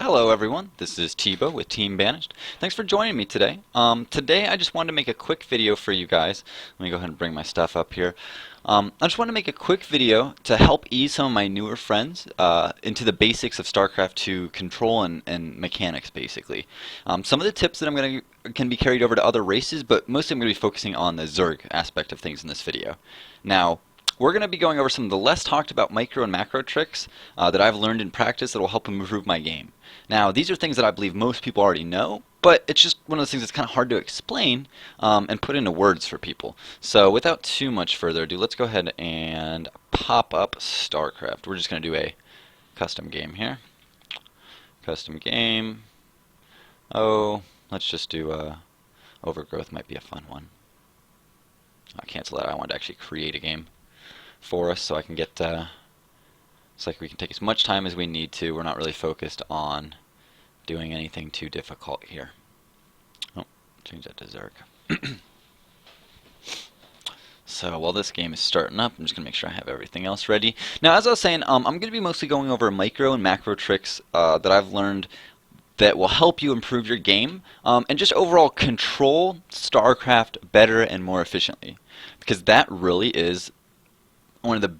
Hello everyone, this is Tebow with Team Banished. Thanks for joining me today. Today I just wanted to make a quick video for you guys. Let me go ahead and bring my stuff up here. I just want to make a quick video to help ease some of my newer friends into the basics of StarCraft 2 control and mechanics, basically. Some of the tips that I'm going to can be carried over to other races, but mostly I'm going to be focusing on the Zerg aspect of things in this video. Now, we're going to be going over some of the less talked about micro and macro tricks that I've learned in practice that will help improve my game. Now, these are things that I believe most people already know, but it's just one of those things that's kind of hard to explain and put into words for people. So without too much further ado, let's go ahead and pop up StarCraft. We're just going to do a custom game here. Custom game. Oh, let's just do Overgrowth might be a fun one. I'll cancel that. I wanted to actually create a game for us so I can get it's like we can take as much time as we need to. We're not really focused on doing anything too difficult here. Oh, change that to Zerg. So while this game is starting up, I'm just going to make sure I have everything else ready. Now, as I was saying, I'm going to be mostly going over micro and macro tricks that I've learned that will help you improve your game and just overall control StarCraft better and more efficiently. Because that really is one of the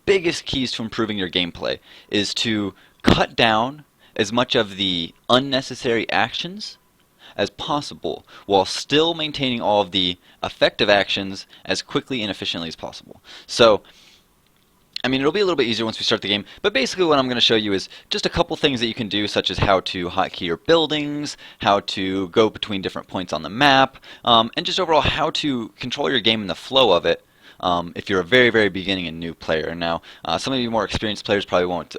biggest keys to improving your gameplay, is to cut down as much of the unnecessary actions as possible while still maintaining all of the effective actions as quickly and efficiently as possible. So, I mean, it'll be a little bit easier once we start the game, but basically what I'm going to show you is just a couple things that you can do, such as how to hotkey your buildings, how to go between different points on the map, and just overall how to control your game and the flow of it if you're a very, very beginning and new player. Now, some of you more experienced players probably won't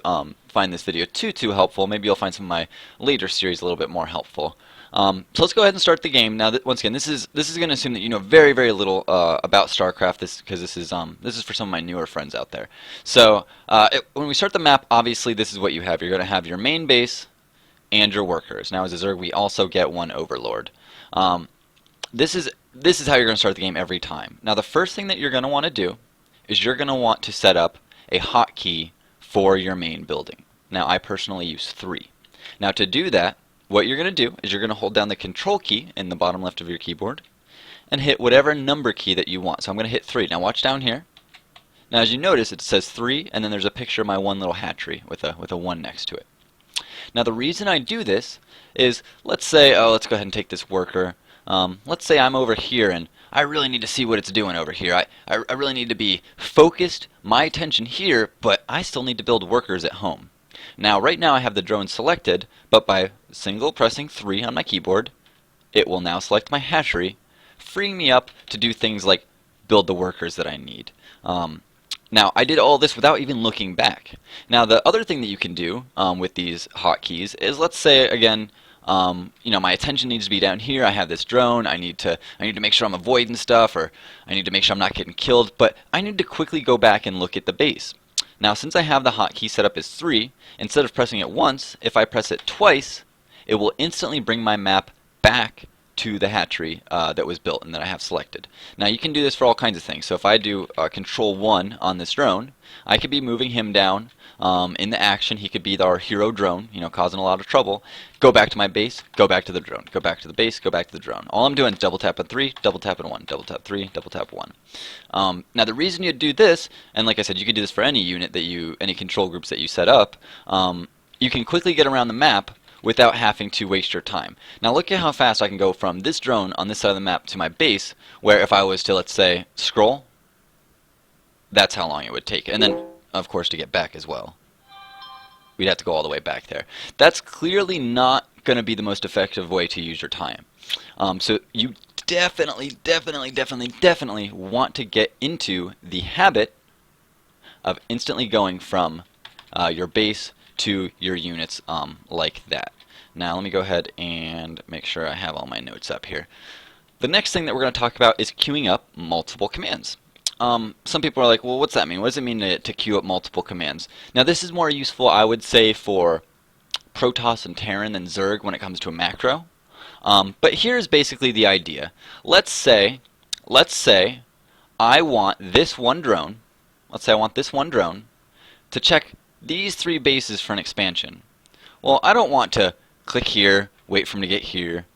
find this video too helpful. Maybe you'll find some of my later series a little bit more helpful. So let's go ahead and start the game. Now, once again, this is going to assume that you know very, very little about StarCraft, because this is for some of my newer friends out there. So when we start the map, obviously this is what you have. You're going to have your main base and your workers. Now, as a Zerg, we also get one Overlord. This is how you're going to start the game every time. Now, the first thing that you're going to want to do is you're going to want to set up a hotkey for your main building. Now, I personally use 3. Now, to do that, what you're going to do is you're going to hold down the control key in the bottom left of your keyboard and hit whatever number key that you want. So I'm going to hit 3. Now, watch down here. Now, as you notice, it says 3, and then there's a picture of my one little hatchery with a 1 next to it. Now, the reason I do this is, let's say, let's go ahead and take this worker. Let's say I'm over here and I really need to see what it's doing over here. I really need to be focused, my attention here, but I still need to build workers at home. Now, right now I have the drone selected, but by single pressing 3 on my keyboard, it will now select my hatchery, freeing me up to do things like build the workers that I need. Now, I did all this without even looking back. Now, the other thing that you can do with these hotkeys is, let's say, again, you know, my attention needs to be down here. I have this drone. I need to make sure I'm avoiding stuff, or I need to make sure I'm not getting killed. But I need to quickly go back and look at the base. Now, since I have the hotkey set up as 3, instead of pressing it once, if I press it twice, it will instantly bring my map back to the hatchery that was built and that I have selected. Now, you can do this for all kinds of things. So if I do Control 1 on this drone, I could be moving him down in the action. He could be our hero drone, you know, causing a lot of trouble. Go back to my base, go back to the drone, go back to the base, go back to the drone. All I'm doing is double tap on 3, double tap on 1, double tap 3, double tap 1. Now, the reason you do this, and like I said, you could do this for any unit that any control groups that you set up, you can quickly get around the map without having to waste your time. Now, look at how fast I can go from this drone on this side of the map to my base, where if I was to, let's say, scroll, that's how long it would take. And then, of course, to get back as well, we'd have to go all the way back there. That's clearly not going to be the most effective way to use your time. So you definitely want to get into the habit of instantly going from your base to your units like that. Now, let me go ahead and make sure I have all my notes up here. The next thing that we're going to talk about is queuing up multiple commands. Some people are like, well, what's that mean? What does it mean to queue up multiple commands? Now, this is more useful, I would say, for Protoss and Terran than Zerg when it comes to a macro. But here's basically the idea. Let's say I want this one drone. Let's say I want this one drone to check these 3 bases for an expansion. Well, I don't want to click here, wait for him to get here,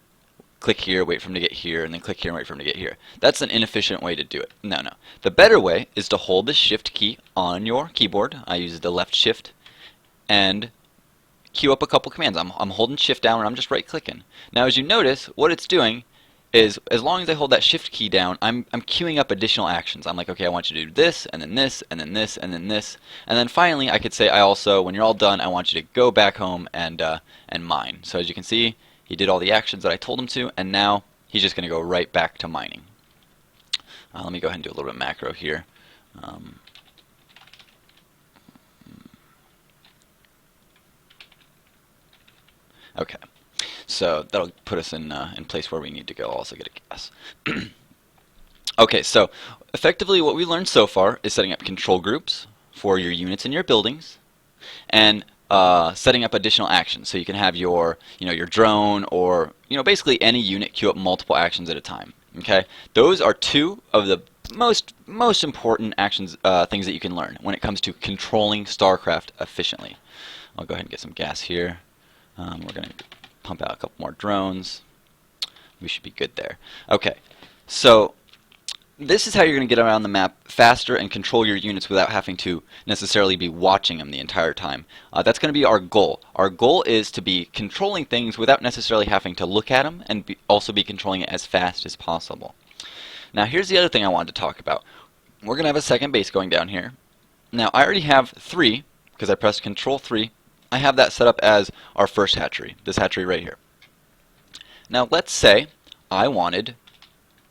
click here, wait for him to get here, and then click here and wait for him to get here. That's an inefficient way to do it. No, no. The better way is to hold the shift key on your keyboard. I use the left shift and queue up a couple commands. I'm holding shift down and I'm just right clicking. Now as you notice, what it's doing is as long as I hold that shift key down, I'm queuing up additional actions. I'm like, okay, I want you to do this, and then this, and then this, and then this, and then finally I could say I also, when you're all done, I want you to go back home and mine. So as you can see, he did all the actions that I told him to, and now he's just going to go right back to mining. Let me go ahead and do a little bit of macro here. Okay, so that'll put us in place where we need to go. I'll also get a gas. Okay, so effectively what we learned so far is setting up control groups for your units and your buildings, and setting up additional actions. So you can have your, your drone, or basically any unit queue up multiple actions at a time. Okay, those are two of the most important actions, things that you can learn when it comes to controlling StarCraft efficiently. I'll go ahead and get some gas here. We're going to pump out a couple more drones. We should be good there. Okay, so this is how you're going to get around the map faster and control your units without having to necessarily be watching them the entire time. That's going to be our goal. Our goal is to be controlling things without necessarily having to look at them, and also be controlling it as fast as possible. Now here's the other thing I wanted to talk about. We're going to have a second base going down here. Now I already have 3, because I pressed Control 3. I have that set up as our first hatchery, this hatchery right here. Now let's say I wanted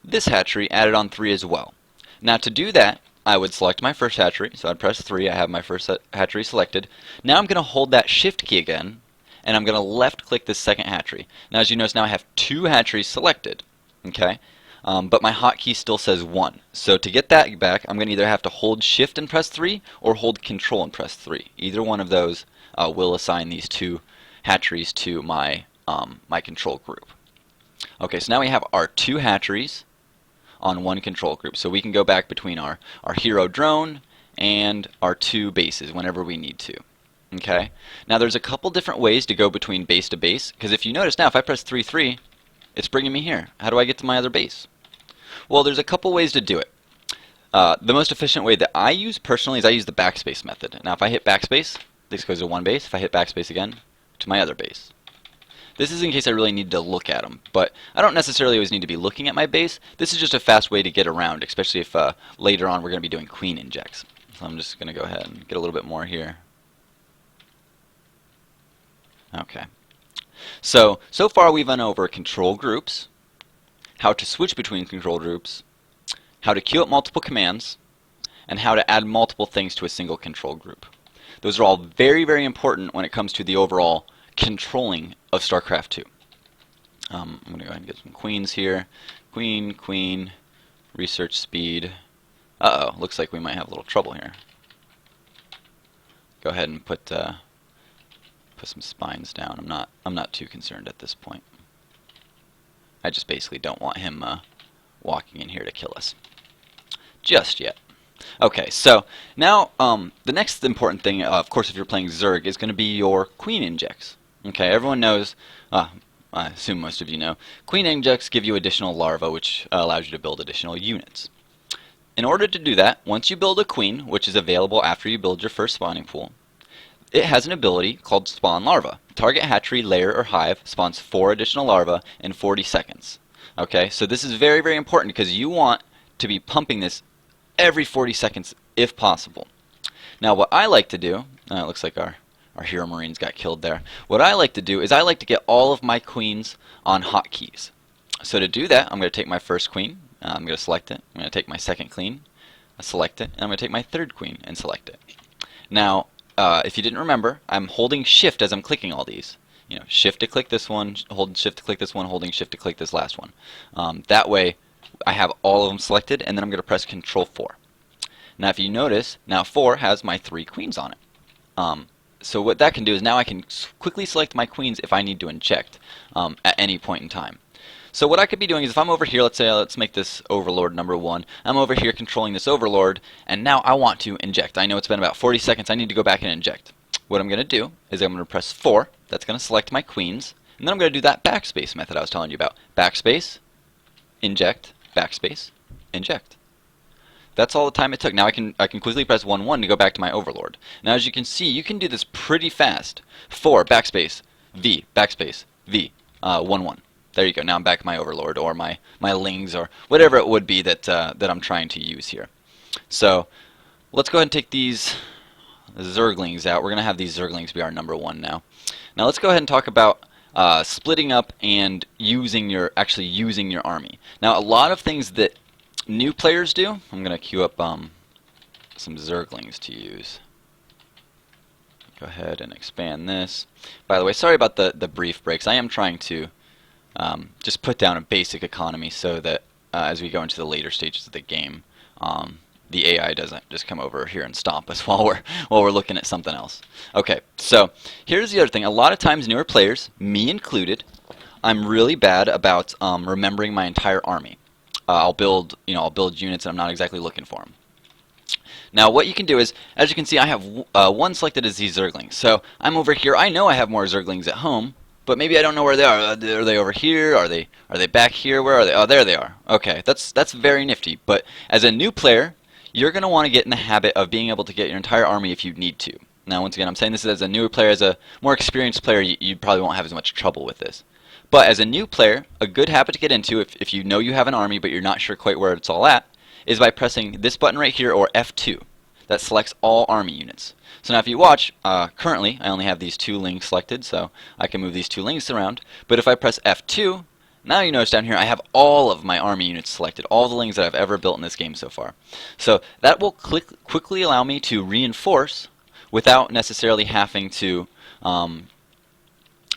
this hatchery added on 3 as well. Now to do that, I would select my first hatchery, so I'd press 3, I have my first hatchery selected. Now I'm going to hold that shift key again, and I'm going to left click this second hatchery. Now as you notice, now I have 2 hatcheries selected, okay? But my hotkey still says 1. So to get that back, I'm going to either have to hold shift and press 3, or hold control and press 3. Either one of those will assign these 2 hatcheries to my my control group. Okay, so now we have our 2 hatcheries on 1 control group. So we can go back between our hero drone and our 2 bases whenever we need to. Okay, now there's a couple different ways to go between base to base, because if you notice now, if I press 3-3, it's bringing me here. How do I get to my other base? Well, there's a couple ways to do it. The most efficient way that I use personally is I use the backspace method. Now if I hit backspace, this goes to one base. If I hit backspace again, to my other base. This is in case I really need to look at them, but I don't necessarily always need to be looking at my base. This is just a fast way to get around, especially if later on we're going to be doing queen injects. So I'm just going to go ahead and get a little bit more here. Okay. So far we've gone over control groups, how to switch between control groups, how to queue up multiple commands, and how to add multiple things to a single control group. Those are all very, very important when it comes to the overall controlling of StarCraft 2. I'm going to go ahead and get some queens here. Queen, queen, research speed. Uh-oh, looks like we might have a little trouble here. Go ahead and put some spines down. I'm not too concerned at this point. I just basically don't want him walking in here to kill us just yet. Okay, so now the next important thing, of course, if you're playing Zerg, is going to be your queen injects. Okay, everyone knows, I assume most of you know, queen injects give you additional larvae, which allows you to build additional units. In order to do that, once you build a queen, which is available after you build your first spawning pool, it has an ability called Spawn Larva. Target hatchery, lair, or hive spawns 4 additional larvae in 40 seconds. Okay, so this is very, very important because you want to be pumping this every 40 seconds if possible. Now what I like to do, it looks like our hero marines got killed there. What I like to do is I like to get all of my queens on hotkeys. So to do that, I'm going to take my first queen, I'm going to select it. I'm going to take my second queen, select it, and I'm going to take my third queen and select it. Now, if you didn't remember, I'm holding shift as I'm clicking all these. Shift to click this one, hold shift to click this one, holding shift to click this last one. That way, I have all of them selected, and then I'm going to press Control 4. Now, if you notice, now 4 has my 3 queens on it. So what that can do is now I can quickly select my queens if I need to inject at any point in time. So what I could be doing is if I'm over here, let's make this Overlord number 1. I'm over here controlling this Overlord, and now I want to inject. I know it's been about 40 seconds. I need to go back and inject. what I'm going to do is I'm going to press 4. That's going to select my queens. And then I'm going to do that backspace method I was telling you about. Backspace, inject, backspace, inject. That's all the time it took. Now I can quickly press 1-1 to go back to my overlord. Now as you can see, you can do this pretty fast. 4, backspace, V, backspace, V, 1-1. There you go. Now I'm back at my overlord or my lings or whatever it would be that I'm trying to use here. So let's go ahead and take these Zerglings out. We're going to have these Zerglings be our number 1 now. Now let's go ahead and talk about splitting up and actually using your army. Now a lot of things that new players do, I'm going to queue up some Zerglings to use. Go ahead and expand this. By the way, sorry about the brief breaks. I am trying to just put down a basic economy so that as we go into the later stages of the game, the AI doesn't just come over here and stomp us while we're looking at something else. Okay, so here's the other thing. A lot of times newer players, me included, I'm really bad about remembering my entire army. I'll build units and I'm not exactly looking for them. Now what you can do is, as you can see, I have one selected as these Zerglings. So I'm over here. I know I have more Zerglings at home, but maybe I don't know where they are. Are they over here? Are they back here? Where are they? Oh, there they are. Okay, that's very nifty. But as a new player, you're going to want to get in the habit of being able to get your entire army if you need to. Now once again, I'm saying this as a newer player. As a more experienced player, you probably won't have as much trouble with this. But as a new player, a good habit to get into if you know you have an army but you're not sure quite where it's all at, is by pressing this button right here, or F2. That selects all army units. So now if you watch, currently I only have these 2 lings selected, so I can move these 2 lings around. But if I press F2, now you notice down here I have all of my army units selected, all the lings that I've ever built in this game so far. So that will quickly allow me to reinforce without necessarily having to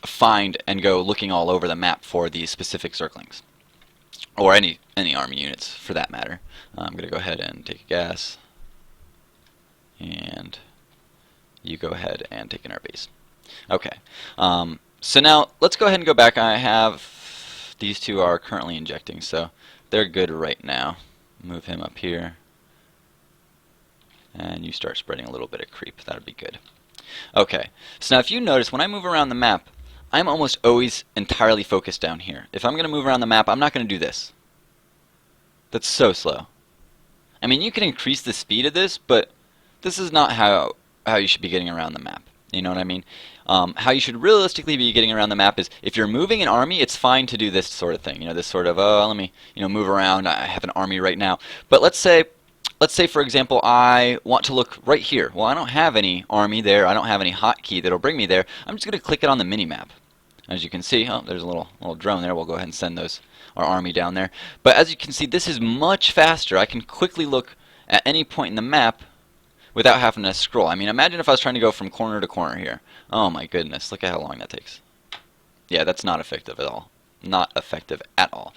find and go looking all over the map for these specific Zerglings, or any army units for that matter. I'm going to go ahead and take a gas, and you go ahead and take an air base. Okay, so now let's go ahead and go back. I have these 2 are currently injecting, so they're good right now. Move him up here, and you start spreading a little bit of creep. That would be good. Okay, so now if you notice, when I move around the map, I'm almost always entirely focused down here. If I'm going to move around the map, I'm not going to do this. That's so slow. I mean, you can increase the speed of this, but this is not how you should be getting around the map. You know what I mean? How you should realistically be getting around the map is, if you're moving an army, it's fine to do this sort of thing. You know, this sort of, oh, let me move around. I have an army right now. But let's say, for example, I want to look right here. Well, I don't have any army there. I don't have any hotkey that'll bring me there. I'm just going to click it on the mini-map. As you can see, oh, there's a little drone there. We'll go ahead and send our army down there. But as you can see, this is much faster. I can quickly look at any point in the map without having to scroll. I mean, imagine if I was trying to go from corner to corner here. Oh my goodness, look at how long that takes. Yeah, that's not effective at all. Not effective at all.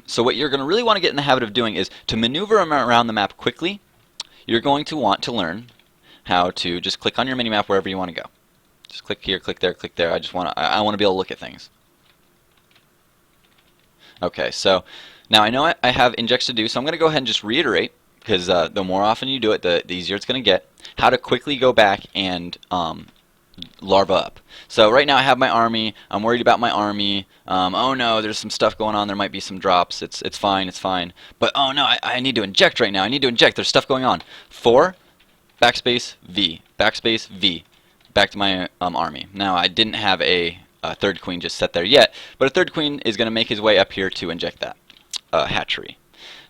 So what you're going to really want to get in the habit of doing is to maneuver around the map quickly. You're going to want to learn how to just click on your mini-map wherever you want to go. Just click here, click there, click there. I want to be able to look at things. Okay, so now I know I have injects to do, so I'm going to go ahead and just reiterate, because the more often you do it, the easier it's going to get, how to quickly go back and larva up. So right now I have my army. I'm worried about my army. Oh no, there's some stuff going on. There might be some drops. It's fine, it's fine. But oh no, I need to inject right now. I need to inject. There's stuff going on. 4, backspace, V, backspace, V. Back to my army. Now I didn't have a 3rd queen just set there yet, but a 3rd queen is going to make his way up here to inject that hatchery.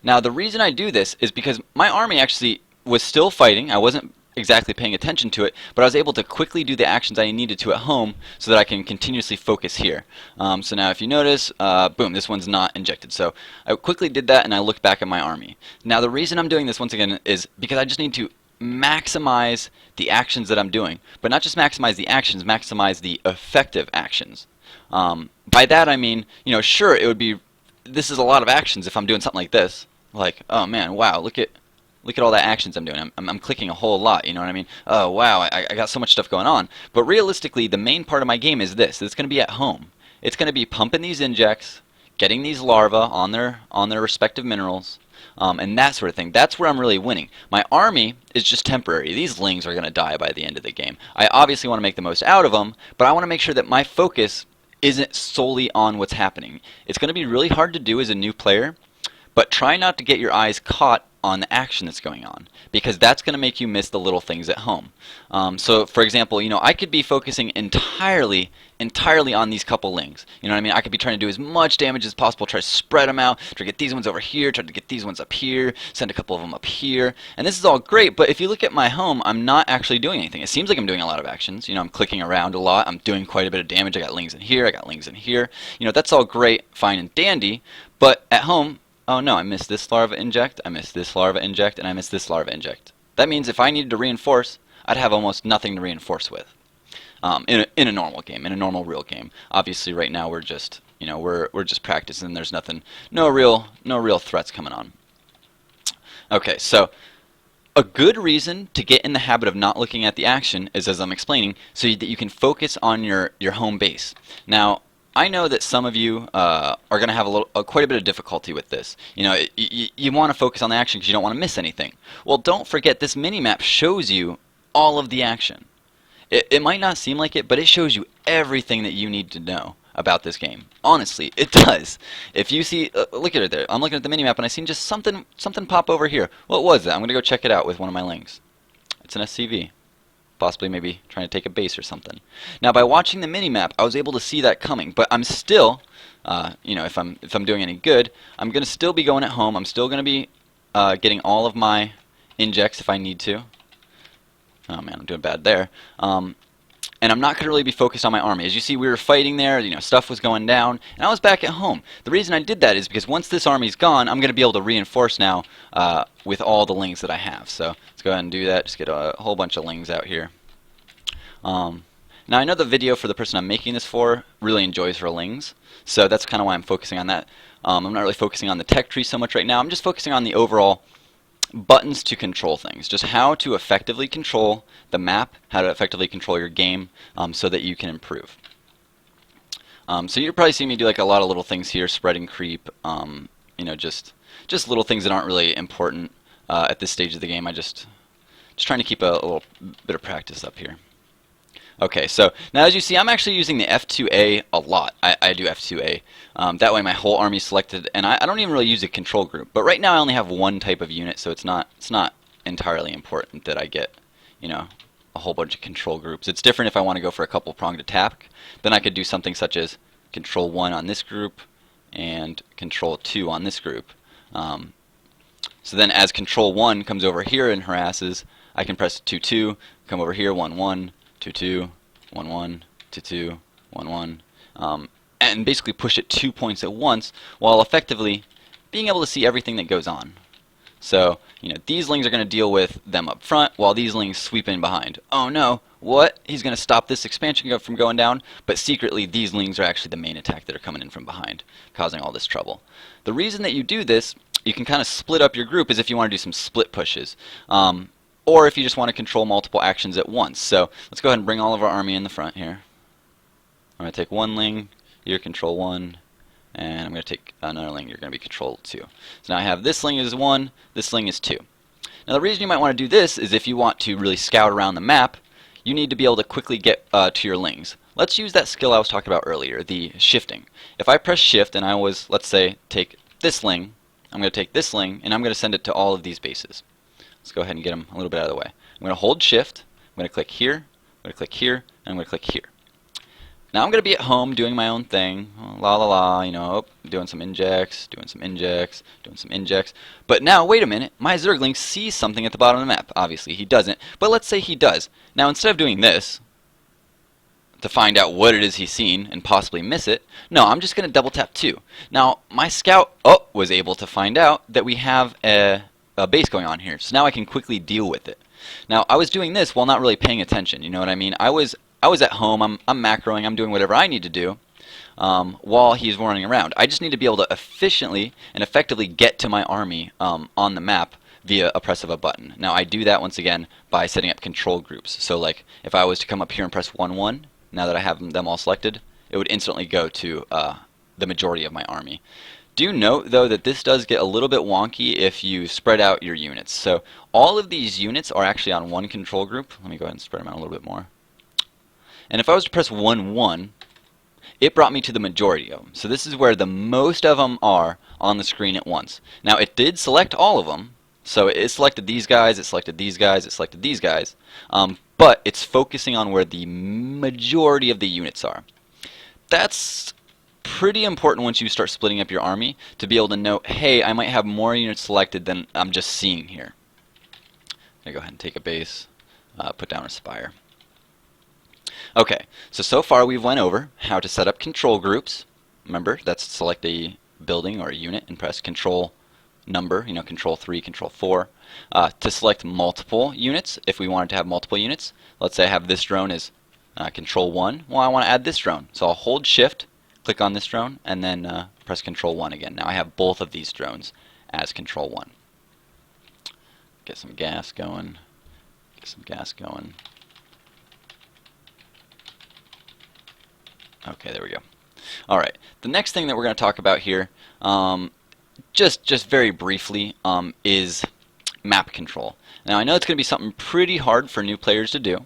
Now the reason I do this is because my army actually was still fighting. I wasn't exactly paying attention to it, but I was able to quickly do the actions I needed to at home so that I can continuously focus here. So now if you notice, boom, this one's not injected. So I quickly did that and I looked back at my army. Now the reason I'm doing this once again is because I just need to maximize the actions that I'm doing, but not just maximize the actions, maximize the effective actions. By that I mean, sure, it would be, this is a lot of actions if I'm doing something like this, like, oh man, wow, look at all the actions I'm doing. I'm clicking a whole lot, you know what I mean? Oh wow, I got so much stuff going on. But realistically, the main part of my game is this. It's going to be at home. It's going to be pumping these injects, getting these larvae on their respective minerals, and that sort of thing. That's where I'm really winning. My army is just temporary. These lings are going to die by the end of the game. I obviously want to make the most out of them, but I want to make sure that my focus isn't solely on what's happening. It's going to be really hard to do as a new player, but try not to get your eyes caught on the action that's going on, because that's going to make you miss the little things at home. So, for example, I could be focusing entirely on these couple lings. You know what I mean? I could be trying to do as much damage as possible, try to spread them out, try to get these ones over here, try to get these ones up here, send a couple of them up here, and this is all great, but if you look at my home, I'm not actually doing anything. It seems like I'm doing a lot of actions. I'm clicking around a lot, I'm doing quite a bit of damage, I got lings in here, I got lings in here. That's all great, fine and dandy, but at home, oh no, I missed this larva inject, I missed this larva inject, and I missed this larva inject. That means if I needed to reinforce, I'd have almost nothing to reinforce with. In a normal game, in a normal real game. Obviously, right now we're just, we're just practicing. There's nothing, no real threats coming on. Okay, so a good reason to get in the habit of not looking at the action is, as I'm explaining, so that you can focus on your home base. Now, I know that some of you are going to have quite a bit of difficulty with this. You want to focus on the action because you don't want to miss anything. Well, don't forget this mini-map shows you all of the action. It might not seem like it, but it shows you everything that you need to know about this game. Honestly, it does. If you see, look at it there. I'm looking at the mini-map and I seen just something pop over here. What was that? I'm going to go check it out with one of my lings. It's an SCV. Possibly maybe trying to take a base or something. Now, by watching the mini-map, I was able to see that coming, but I'm still, if I'm doing any good, I'm going to still be going at home. I'm still going to be getting all of my injects if I need to. Oh man, I'm doing bad there. And I'm not going to really be focused on my army. As you see, we were fighting there, stuff was going down, and I was back at home. The reason I did that is because once this army's gone, I'm going to be able to reinforce now with all the lings that I have. So let's go ahead and do that. Just get a whole bunch of lings out here. Now I know the video for the person I'm making this for really enjoys her lings, so that's kind of why I'm focusing on that. I'm not really focusing on the tech tree so much right now. I'm just focusing on the overall buttons to control things, just how to effectively control the map, how to effectively control your game, so that you can improve. So you'll probably see me do like a lot of little things here, spreading creep, just little things that aren't really important at this stage of the game. I just trying to keep a little bit of practice up here. Okay, so now as you see, I'm actually using the F2A a lot. I do F2A. That way my whole army is selected, and I don't even really use a control group. But right now I only have one type of unit, so it's not entirely important that I get, a whole bunch of control groups. It's different if I want to go for a couple pronged attack. Then I could do something such as control 1 on this group and control 2 on this group. So then as control 1 comes over here and harasses, I can press 2-2, come over here 1-1. 2-2, 1-1, 2-2, 1-1, and basically push it 2 points at once while effectively being able to see everything that goes on. So, these lings are going to deal with them up front while these lings sweep in behind. Oh no, what? He's going to stop this expansion from going down, but secretly these lings are actually the main attack that are coming in from behind, causing all this trouble. The reason that you do this, you can kind of split up your group, is if you want to do some split pushes. Or if you just want to control multiple actions at once. So let's go ahead and bring all of our army in the front here. I'm going to take one ling, you're control 1, and I'm going to take another ling, you're going to be control 2. So now I have this ling is 1, this ling is 2. Now the reason you might want to do this is if you want to really scout around the map, you need to be able to quickly get to your lings. Let's use that skill I was talking about earlier, the shifting. If I press shift and I was, let's say, take this ling, I'm going to take this ling, and I'm going to send it to all of these bases. Let's go ahead and get them a little bit out of the way. I'm going to hold shift, I'm going to click here, I'm going to click here, and I'm going to click here. Now I'm going to be at home doing my own thing, la la la, doing some injects, doing some injects, doing some injects. But now, wait a minute, my Zergling sees something at the bottom of the map. Obviously he doesn't, but let's say he does. Now instead of doing this, to find out what it is he's seen and possibly miss it, no, I'm just going to double tap 2. Now my scout was able to find out that we have a base going on here, so now I can quickly deal with it. Now I was doing this while not really paying attention, you know what I mean? I was at home, I'm macroing, I'm doing whatever I need to do while he's running around. I just need to be able to efficiently and effectively get to my army on the map via a press of a button. Now I do that once again by setting up control groups. So like if I was to come up here and press 1-1, now that I have them all selected, it would instantly go to the majority of my army. Do note, though, that this does get a little bit wonky if you spread out your units. So all of these units are actually on one control group. Let me go ahead and spread them out a little bit more. And if I was to press 1-1, it brought me to the majority of them. So this is where the most of them are on the screen at once. Now, it did select all of them. So it selected these guys, it selected these guys, it selected these guys. But it's focusing on where the majority of the units are. That's pretty important once you start splitting up your army to be able to know, hey, I might have more units selected than I'm just seeing here. I'm going to go ahead and take a base, put down a spire. Okay, so far we've went over how to set up control groups. Remember, that's select a building or a unit and press control number, control 3, control 4. To select multiple units, if we wanted to have multiple units, let's say I have this drone as control 1. Well, I want to add this drone, so I'll hold shift, click on this drone, and then press control 1 again. Now I have both of these drones as control 1. Get some gas going. Get some gas going. Okay, there we go. Alright, the next thing that we're going to talk about here, just very briefly, is map control. Now I know it's going to be something pretty hard for new players to do,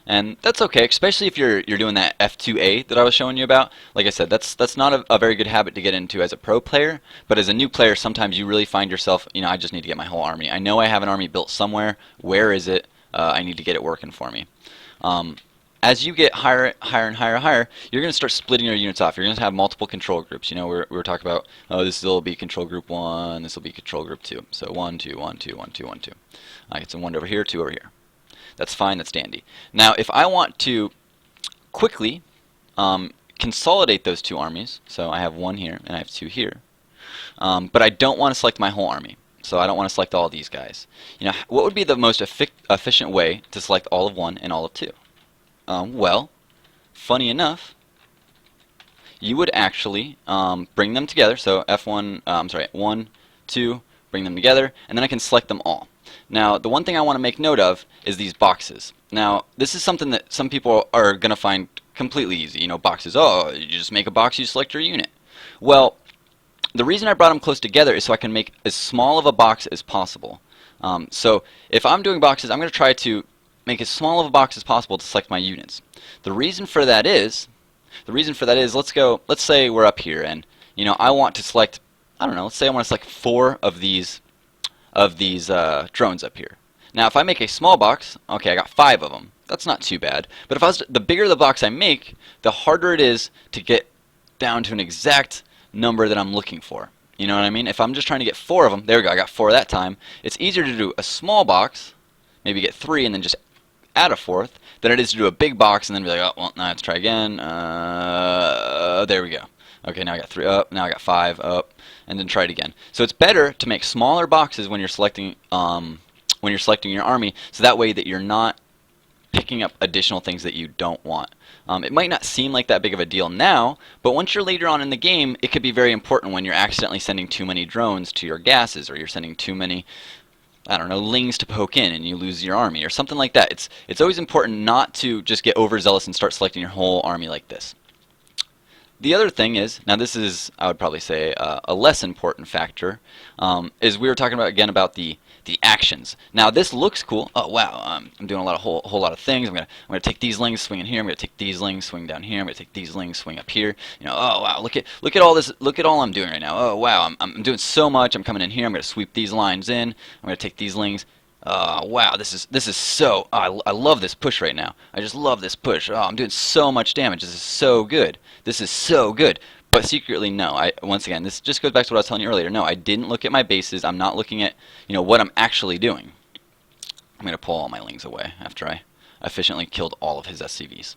and that's okay, especially if you're doing that F2A that I was showing you about. Like I said, that's not a very good habit to get into as a pro player, but as a new player, sometimes you really find yourself, I just need to get my whole army. I know I have an army built somewhere. Where is it? I need to get it working for me. As you get higher and higher, you're going to start splitting your units off. You're going to have multiple control groups. We were talking about, oh, this will be control group 1, this will be control group 2. So 1, 2, 1, 2, 1, 2, 1, 2. I get some 1 over here, 2 over here. That's fine, that's dandy. Now, if I want to quickly consolidate those two armies, so I have 1 here and I have 2 here, but I don't want to select my whole army. So I don't want to select all these guys. What would be the most efficient way to select all of 1 and all of 2? Well, funny enough, you would actually bring them together. So F1, 1, 2, bring them together, and then I can select them all. Now, the one thing I want to make note of is these boxes. Now, this is something that some people are going to find completely easy. Boxes, oh, you just make a box, you select your unit. Well, the reason I brought them close together is so I can make as small of a box as possible. So if I'm doing boxes, I'm going to try to make as small of a box as possible to select my units. The reason for that is, let's say we're up here and I want to select, I don't know, let's say I want to select 4 of these drones up here. Now if I make a small box, okay, I got 5 of them. That's not too bad. But the bigger the box I make, the harder it is to get down to an exact number that I'm looking for. You know what I mean? If I'm just trying to get 4 of them, there we go, I got 4 that time. It's easier to do a small box, maybe get 3 and then just add a 4th, than it is to do a big box and then be like, oh, well, now let's try again. There we go. Okay, now I got 3 up, now I got 5 up, and then try it again. So it's better to make smaller boxes when you're selecting your army, so that way that you're not picking up additional things that you don't want. It might not seem like that big of a deal now, but once you're later on in the game, it could be very important when you're accidentally sending too many drones to your gases, or you're sending too many, I don't know, lings to poke in and you lose your army or something like that. It's always important not to just get overzealous and start selecting your whole army like this. The other thing is, now this is, I would probably say, a less important factor, is we were talking about, again, about the actions. Now this looks cool. Oh wow, I'm doing a whole lot of things. I'm gonna take these lings, swing in here. I'm gonna take these lings, swing down here. I'm gonna take these lings, swing up here. Oh wow, look at all this. Look at all I'm doing right now. Oh wow, I'm doing so much. I'm coming in here. I'm gonna sweep these lines in. I'm gonna take these lings. Oh wow, this is so. Oh, I love this push right now. I just love this push. Oh, I'm doing so much damage. This is so good. This is so good. But secretly, no. Once again, this just goes back to what I was telling you earlier. No, I didn't look at my bases. I'm not looking at what I'm actually doing. I'm going to pull all my lings away after I efficiently killed all of his SCVs.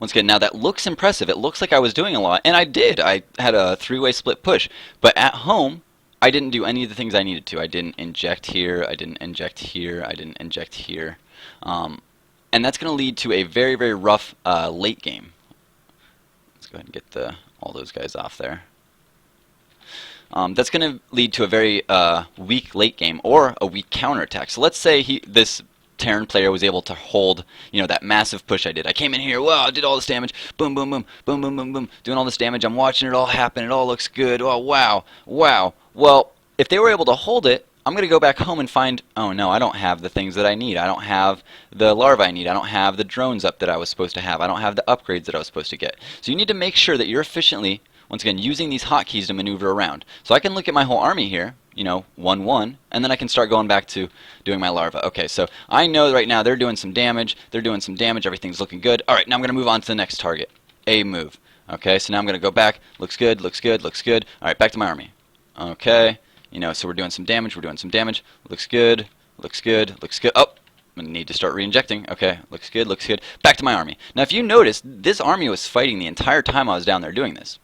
Once again, now that looks impressive. It looks like I was doing a lot, and I did. I had a 3-way split push. But at home, I didn't do any of the things I needed to. I didn't inject here. I didn't inject here. I didn't inject here. And that's going to lead to a very, very rough late game. Go ahead and get all those guys off there. That's going to lead to a very weak late game or a weak counterattack. So let's say this Terran player was able to hold, that massive push I did. I came in here, wow, I did all this damage, boom, boom, boom, boom, boom, boom, boom, doing all this damage. I'm watching it all happen. It all looks good. Oh, wow, wow. Well, if they were able to hold it, I'm going to go back home and find, oh no, I don't have the things that I need. I don't have the larvae I need. I don't have the drones up that I was supposed to have. I don't have the upgrades that I was supposed to get. So you need to make sure that you're efficiently, once again, using these hotkeys to maneuver around. So I can look at my whole army here, 1-1, and then I can start going back to doing my larva. Okay, so I know right now they're doing some damage. They're doing some damage. Everything's looking good. All right, now I'm going to move on to the next target. A move. Okay, so now I'm going to go back. Looks good, looks good, looks good. All right, back to my army. Okay. So we're doing some damage, looks good, looks good, looks good. Oh, I'm going to need to start re-injecting. Okay, looks good, back to my army. Now if you notice, this army was fighting the entire time I was down there doing this.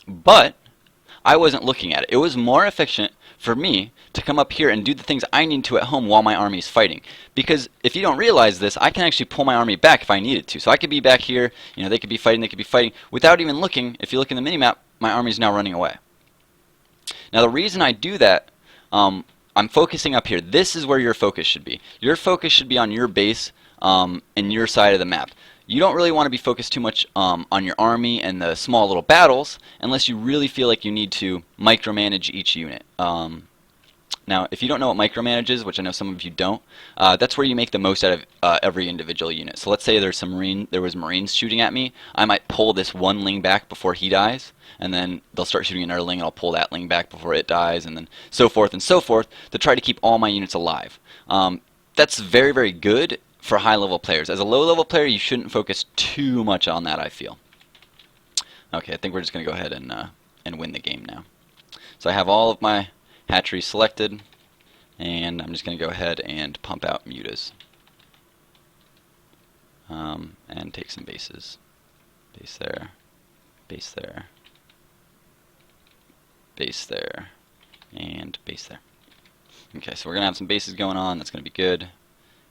But I wasn't looking at it. It was more efficient for me to come up here and do the things I need to at home while my army is fighting. Because if you don't realize this, I can actually pull my army back if I needed to. So I could be back here, they could be fighting, without even looking. If you look in the minimap, my army's now running away. Now the reason I do that, I'm focusing up here. This is where your focus should be. Your focus should be on your base and your side of the map. You don't really want to be focused too much on your army and the small little battles unless you really feel like you need to micromanage each unit. Now, if you don't know what micromanage is, which I know some of you don't, that's where you make the most out of every individual unit. So let's say there was Marines shooting at me. I might pull this one Ling back before he dies, and then they'll start shooting another Ling, and I'll pull that Ling back before it dies, and then so forth and so forth to try to keep all my units alive. That's very, very good for high-level players. As a low-level player, you shouldn't focus too much on that, I feel. Okay, I think we're just going to go ahead and win the game now. So I have all of my hatcheries selected, and I'm just going to go ahead and pump out mutas and take some bases. Base there, base there, base there, and base there. Okay, so we're going to have some bases going on. That's going to be good.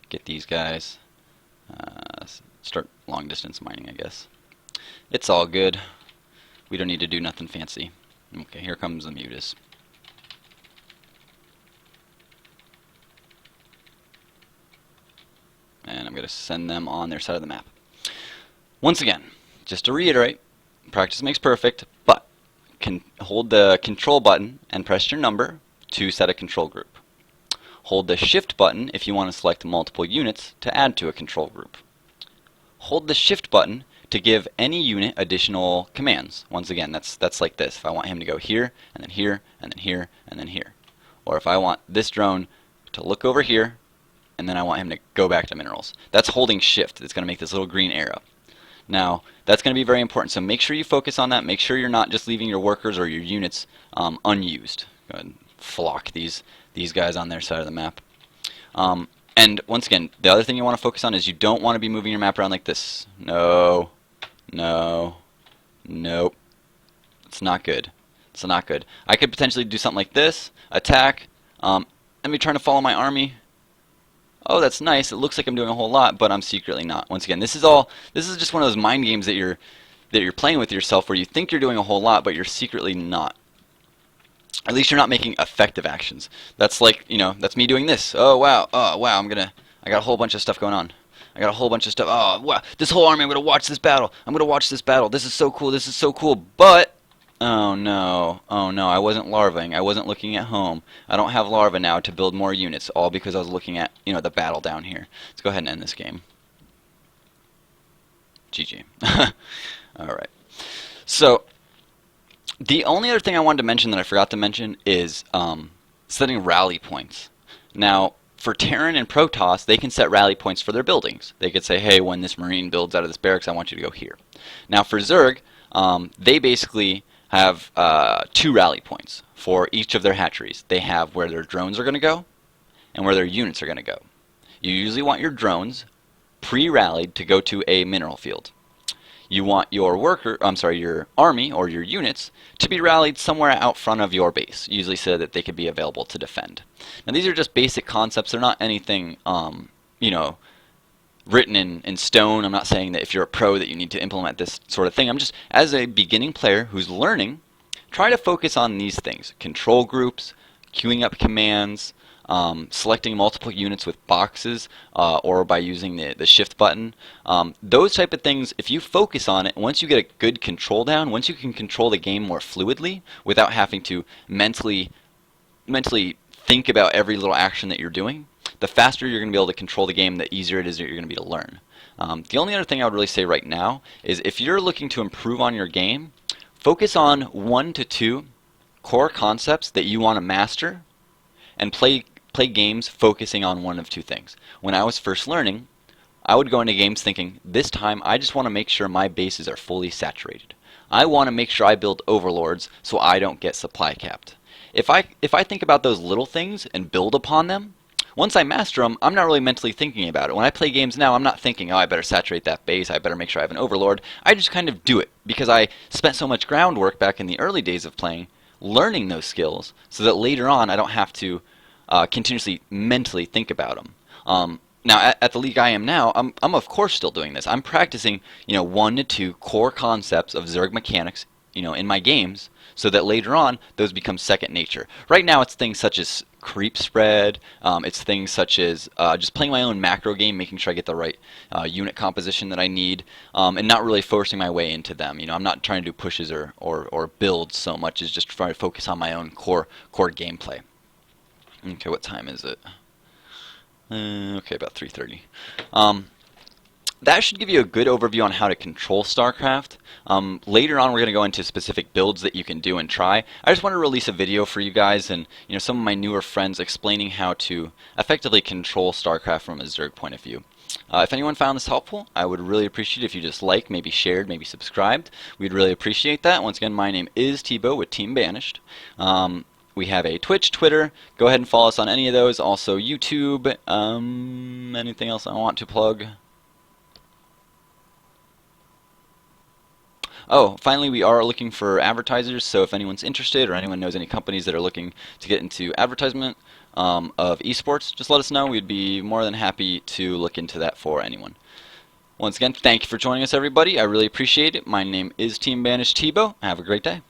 Get these guys. Start long distance mining, I guess. It's all good. We don't need to do nothing fancy. Okay, here comes the mutas. And I'm going to send them on their side of the map. Once again, just to reiterate, practice makes perfect, but hold the control button and press your number to set a control group. Hold the shift button if you want to select multiple units to add to a control group. Hold the shift button to give any unit additional commands. Once again, that's like this. If I want him to go here, and then here, and then here, and then here. Or if I want this drone to look over here, and then I want him to go back to minerals. That's holding shift. It's going to make this little green arrow. Now, that's going to be very important, so make sure you focus on that. Make sure you're not just leaving your workers or your units unused. Go ahead and flock these guys on their side of the map. And once again, the other thing you want to focus on is you don't want to be moving your map around like this. No, no, nope. It's not good. It's not good. I could potentially do something like this, attack, let me try to follow my army. Oh, that's nice. It looks like I'm doing a whole lot, but I'm secretly not. Once again, this is just one of those mind games that you're playing with yourself where you think you're doing a whole lot, but you're secretly not. At least you're not making effective actions. That's like, that's me doing this. Oh wow, I got a whole bunch of stuff going on. I got a whole bunch of stuff. Oh wow, this whole army, I'm gonna watch this battle. This is so cool. But oh no, I wasn't larvaing. I wasn't looking at home. I don't have larva now to build more units, all because I was looking at, the battle down here. Let's go ahead and end this game. GG. Alright. So, the only other thing I wanted to mention that I forgot to mention is setting rally points. Now, for Terran and Protoss, they can set rally points for their buildings. They could say, hey, when this Marine builds out of this barracks, I want you to go here. Now, for Zerg, they basically have 2 rally points for each of their hatcheries. They have where their drones are going to go and where their units are going to go. You usually want your drones pre-rallied to go to a mineral field. You want your your army or your units to be rallied somewhere out front of your base, usually so that they could be available to defend. Now these are just basic concepts. They're not anything, written in stone. I'm not saying that if you're a pro that you need to implement this sort of thing. I'm just, as a beginning player who's learning, try to focus on these things. Control groups, queuing up commands, selecting multiple units with boxes, or by using the shift button. Those type of things, if you focus on it, once you get a good control down, once you can control the game more fluidly without having to mentally think about every little action that you're doing, the faster you're going to be able to control the game, the easier it is that you're going to be to learn. The only other thing I would really say right now is if you're looking to improve on your game, focus on 1 to 2 core concepts that you want to master and play games focusing on one of 2 things. When I was first learning, I would go into games thinking, this time I just want to make sure my bases are fully saturated. I want to make sure I build overlords so I don't get supply capped. If I think about those little things and build upon them, once I master them, I'm not really mentally thinking about it. When I play games now, I'm not thinking, oh, I better saturate that base, I better make sure I have an overlord. I just kind of do it because I spent so much groundwork back in the early days of playing, learning those skills, so that later on I don't have to continuously mentally think about them. Now, at the league I am now, I'm of course still doing this. I'm practicing, 1 to 2 core concepts of Zerg mechanics, in my games, so that later on those become second nature. Right now, it's things such as creep spread. It's things such as just playing my own macro game, making sure I get the right unit composition that I need, and not really forcing my way into them. I'm not trying to do pushes or builds so much as just trying to focus on my own core gameplay. Okay, what time is it? Okay, about 3:30. That should give you a good overview on how to control StarCraft. Later on, we're going to go into specific builds that you can do and try. I just want to release a video for you guys and some of my newer friends explaining how to effectively control StarCraft from a Zerg point of view. If anyone found this helpful, I would really appreciate it if you just liked, maybe shared, maybe subscribed. We'd really appreciate that. Once again, my name is Tebow with Team Banished. We have a Twitch, Twitter. Go ahead and follow us on any of those. Also YouTube. Anything else I want to plug? Oh, finally, we are looking for advertisers, so if anyone's interested or anyone knows any companies that are looking to get into advertisement of esports, just let us know. We'd be more than happy to look into that for anyone. Once again, thank you for joining us, everybody. I really appreciate it. My name is Team Banished Tebow. Have a great day.